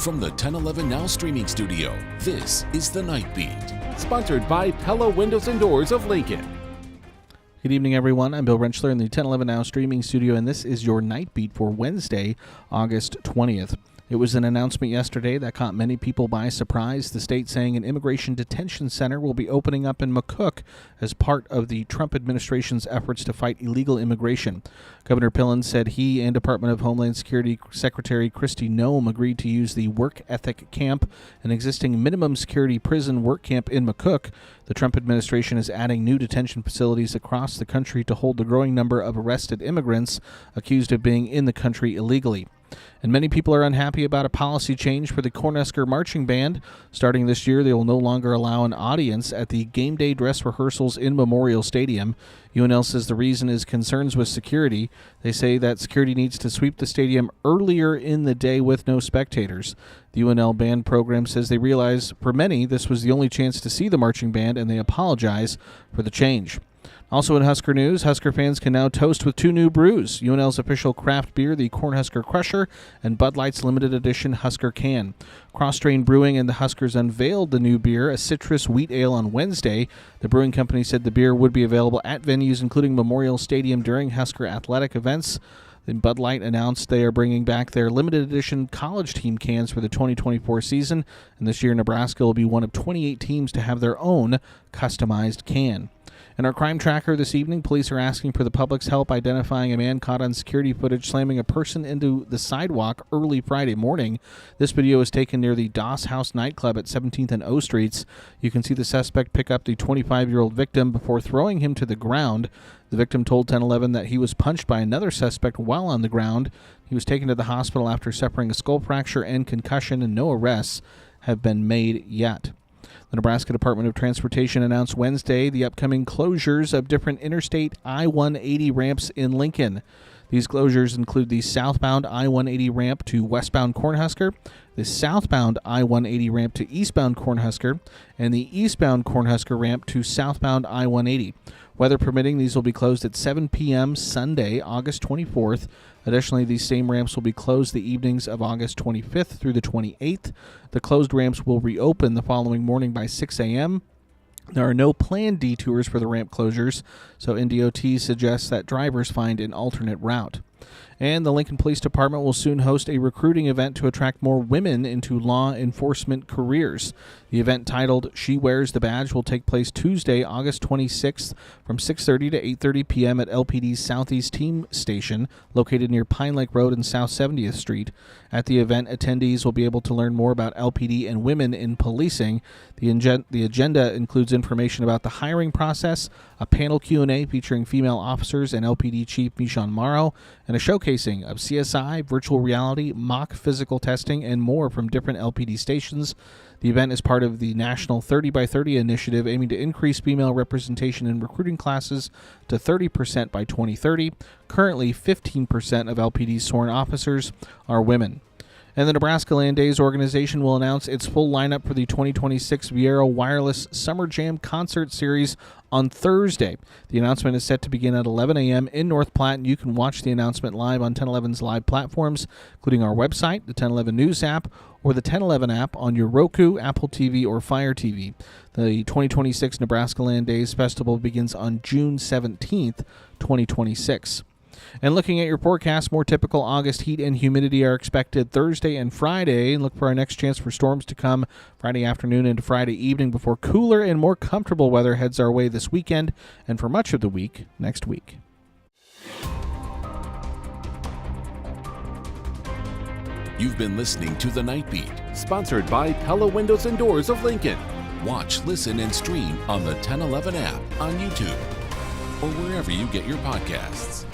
From the 1011 Now streaming studio, this is The Night Beat. Sponsored by Pella Windows and Doors of Lincoln. Good evening, everyone. I'm Bill Rentschler in the 1011 Now streaming studio, and this is your Night Beat for Wednesday, August 20th. It was an announcement yesterday that caught many people by surprise, the state saying an immigration detention center will be opening up in McCook as part of the Trump administration's efforts to fight illegal immigration. Governor Pillen said he and Department of Homeland Security Secretary Kristi Noem agreed to use the Work Ethic Camp, an existing minimum security prison work camp in McCook. The Trump administration is adding new detention facilities across the country to hold the growing number of arrested immigrants accused of being in the country illegally. And many people are unhappy about a policy change for the Cornhusker Marching Band. Starting this year, they will no longer allow an audience at the game day dress rehearsals in Memorial Stadium. UNL says the reason is concerns with security. They say that security needs to sweep the stadium earlier in the day with no spectators. The UNL band program says they realize for many this was the only chance to see the marching band, and they apologize for the change. Also in Husker news, Husker fans can now toast with two new brews: UNL's official craft beer, the Cornhusker Crusher, and Bud Light's limited edition Husker Can. Cross-Train Brewing and the Huskers unveiled the new beer, a citrus wheat ale, on Wednesday. The brewing company said the beer would be available at venues including Memorial Stadium during Husker athletic events. Then Bud Light announced they are bringing back their limited edition college team cans for the 2024 season, and this year Nebraska will be one of 28 teams to have their own customized can. In our crime tracker this evening, police are asking for the public's help identifying a man caught on security footage slamming a person into the sidewalk early Friday morning. This video is taken near the Doss House nightclub at 17th and O Streets. You can see the suspect pick up the 25-year-old victim before throwing him to the ground. The victim told 1011 that he was punched by another suspect while on the ground. He was taken to the hospital after suffering a skull fracture and concussion, and no arrests have been made yet. The Nebraska Department of Transportation announced Wednesday the upcoming closures of different Interstate I-180 ramps in Lincoln. These closures include the southbound I-180 ramp to westbound Cornhusker, the southbound I-180 ramp to eastbound Cornhusker, and the eastbound Cornhusker ramp to southbound I-180. Weather permitting, these will be closed at 7 p.m. Sunday, August 24th. Additionally, these same ramps will be closed the evenings of August 25th through the 28th. The closed ramps will reopen the following morning by 6 a.m. There are no planned detours for the ramp closures, so NDOT suggests that drivers find an alternate route. And the Lincoln Police Department will soon host a recruiting event to attract more women into law enforcement careers. The event, titled She Wears the Badge, will take place Tuesday, August 26th from 6:30 to 8:30 p.m. at LPD's Southeast Team Station, located near Pine Lake Road and South 70th Street. At the event, attendees will be able to learn more about LPD and women in policing. The agenda includes information about the hiring process, a panel Q&A featuring female officers and LPD Chief Michon Morrow, and a showcasing of CSI, virtual reality, mock physical testing, and more from different LPD stations. The event is part of the National 30 by 30 initiative aiming to increase female representation in recruiting classes to 30% by 2030. Currently, 15% of LPD's sworn officers are women. And the Nebraska Land Days organization will announce its full lineup for the 2026 Viera Wireless Summer Jam Concert Series on Thursday. The announcement is set to begin at 11 a.m. in North Platte, and you can watch the announcement live on 1011's live platforms, including our website, the 1011 News app, or the 1011 app on your Roku, Apple TV, or Fire TV. The 2026 Nebraska Land Days Festival begins on June 17th, 2026. And looking at your forecast, more typical August heat and humidity are expected Thursday and Friday. And look for our next chance for storms to come Friday afternoon into Friday evening before cooler and more comfortable weather heads our way this weekend and for much of the week next week. You've been listening to The Night Beat. Sponsored by Pella Windows and Doors of Lincoln. Watch, listen, and stream on the 1011 app on YouTube or wherever you get your podcasts.